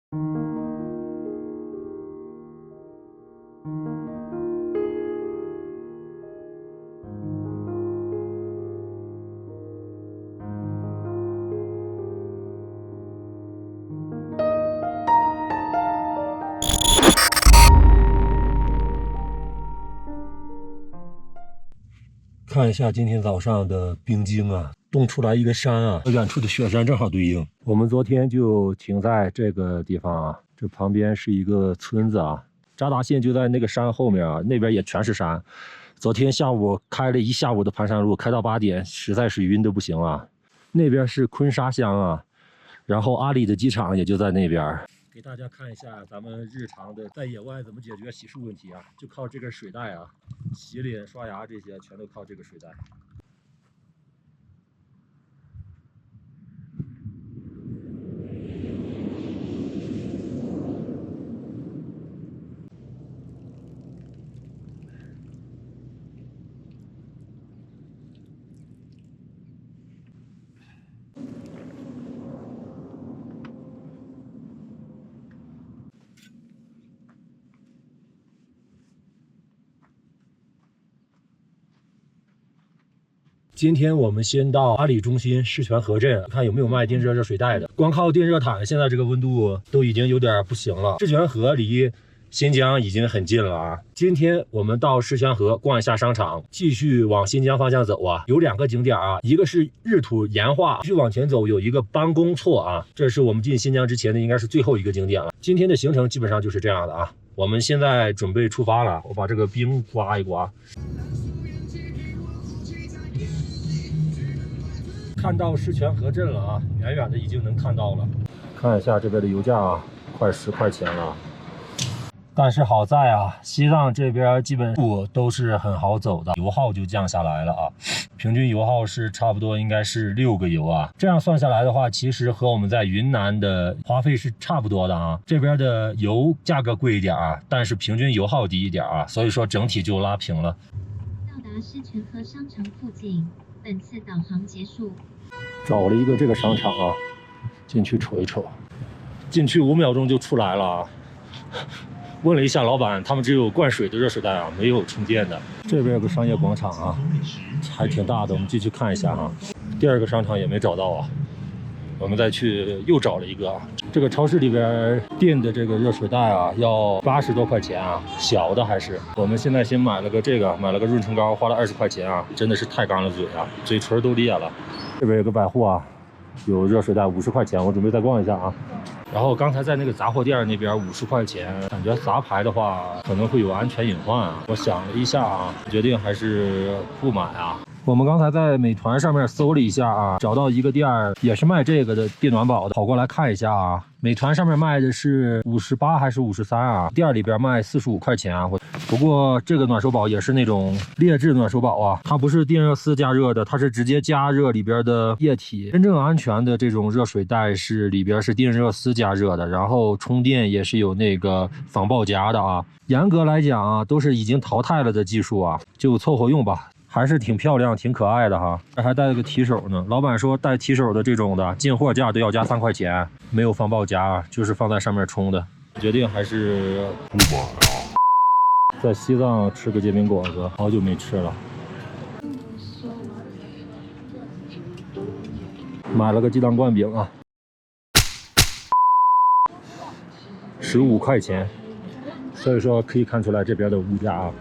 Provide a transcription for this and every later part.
看一下今天早上的冰晶啊，冻出来一个山啊，和远处的雪山正好对应。我们昨天就停在这个地方啊，这旁边是一个村子啊，扎达县就在那个山后面啊，那边也全是山。昨天下午开了一下午的盘山路，开到8点，实在是晕得不行啊。那边是昆沙乡啊，然后阿里的机场也就在那边。给大家看一下咱们日常的在野外怎么解决洗漱问题啊，就靠这根水带啊，洗脸、刷牙这些全都靠这个水带。今天我们先到阿里中心释泉河镇，看有没有卖电热热水袋的。光靠电热毯，现在这个温度都已经有点不行了。释泉河离新疆已经很近了啊。今天我们到释泉河逛一下商场，继续往新疆方向走啊。有2个景点啊，一个是日土岩画，继续往前走有一个班公错啊，这是我们进新疆之前的应该是最后一个景点了。今天的行程基本上就是这样的啊。我们现在准备出发了，我把这个冰刮一刮。看到释泉河镇了啊，远远的已经能看到了。看一下这边的油价啊，快10块钱了。但是好在啊，西藏这边基本路都是很好走的，油耗就降下来了啊。平均油耗是差不多应该是6个油啊。这样算下来的话，其实和我们在云南的花费是差不多的啊。这边的油价格贵一点啊，但是平均油耗低一点啊，所以说整体就拉平了。到达释泉河商城附近。本次导航结束。找了一个这个商场啊，进去瞅一瞅，进去5秒钟就出来了啊。问了一下老板，他们只有灌水的热水袋啊，没有充电的。这边有个商业广场啊，还挺大的，我们进去看一下啊。第2个商场也没找到啊，我们再去又找了一个啊。这个超市里边订的这个热水袋啊，要80多块钱啊，小的还是。我们现在先买了个这个，买了个润唇膏，花了20块钱啊，真的是太干了嘴啊，嘴唇都裂了。这边有个百货啊，有热水袋50块钱，我准备再逛一下啊。然后刚才在那个杂货店那边50块钱，感觉杂牌的话可能会有安全隐患啊。我想了一下啊，决定还是不买啊。我们刚才在美团上面搜了一下啊，找到一个店也是卖这个的电暖宝的，跑过来看一下啊。美团上面卖的是58还是53啊？店里边卖45块钱啊。不过这个暖手宝也是那种劣质暖手宝啊，它不是电热丝加热的，它是直接加热里边的液体。真正安全的这种热水袋是里边是电热丝加热的，然后充电也是有那个防爆夹的啊。严格来讲啊，都是已经淘汰了的技术啊，就凑合用吧。还是挺漂亮挺可爱的哈，这还带了个提手呢。老板说带提手的这种的进货价都要加3块钱，没有防爆夹，就是放在上面充的。决定还是不买啊。在西藏吃个煎饼果子，好久没吃了。买了个鸡蛋灌饼啊，15块钱。所以说可以看出来这边的物价啊。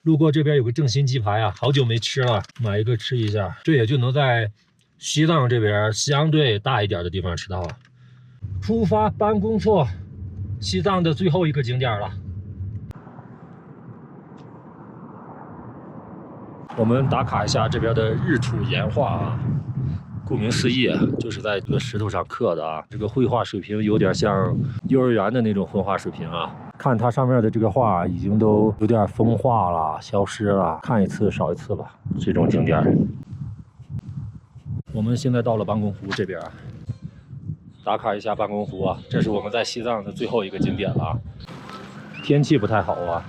路过这边有个正新鸡排啊，好久没吃了，买一个吃一下。这也就能在西藏这边相对大一点的地方吃到啊。出发班公错，西藏的最后一个景点了。我们打卡一下这边的日土岩画啊。顾名思义，就是在这个石头上刻的啊。这个绘画水平有点像幼儿园的那种绘画水平啊。看它上面的这个画已经都有点风化了，消失了，看一次少一次吧。这种景点，我们现在到了班公湖这边，打卡一下班公湖啊，这是我们在西藏的最后一个景点了啊。天气不太好啊。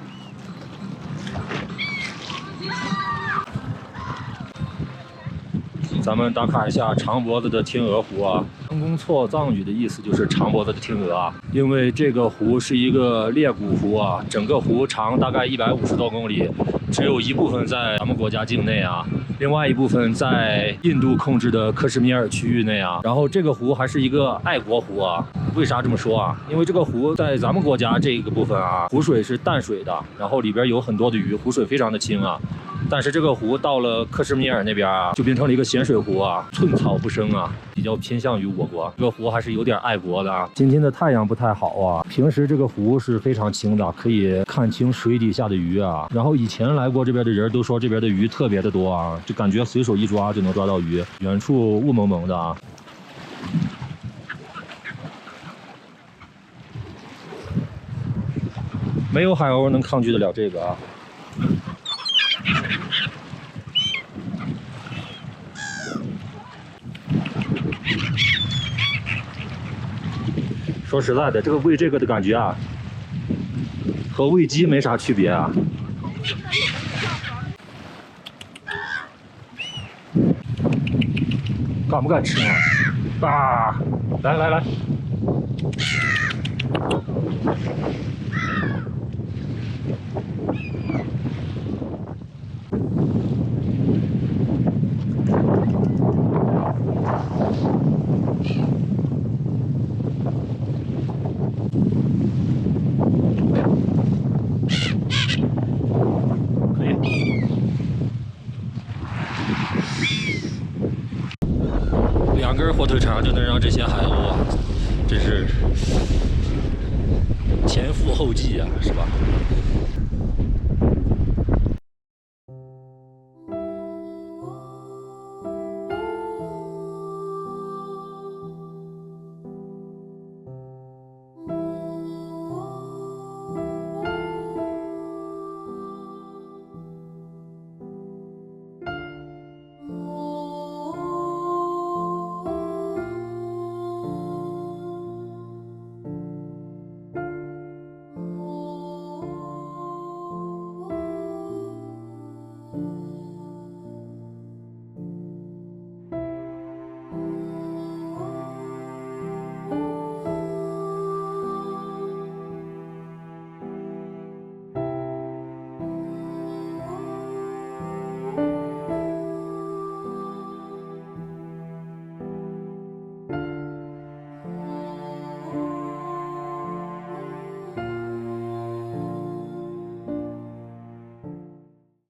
咱们打卡一下长脖子的天鹅湖啊。张公错藏语的意思就是长脖子的天鹅啊，因为这个湖是一个裂谷湖啊，整个湖长大概150多公里，只有一部分在咱们国家境内啊，另外一部分在印度控制的克什米尔区域内啊。然后这个湖还是一个爱国湖啊。为啥这么说啊？因为这个湖在咱们国家这个部分啊，湖水是淡水的，然后里边有很多的鱼，湖水非常的清啊。但是这个湖到了克什米尔那边啊，就变成了一个咸水湖啊，寸草不生啊，比较偏向于我国。这个湖还是有点爱国的啊。今天的太阳不太好啊，平时这个湖是非常清的，可以看清水底下的鱼啊。然后以前来过这边的人都说这边的鱼特别的多啊，就感觉随手一抓就能抓到鱼。远处雾蒙蒙的啊。没有海鸥能抗拒得了这个啊。说实在的，这个喂这个的感觉啊，和喂鸡没啥区别啊。敢不敢吃啊？啊！来来来！可以。2根火腿肠就能让这些海鸥啊，真是前赴后继啊，是吧？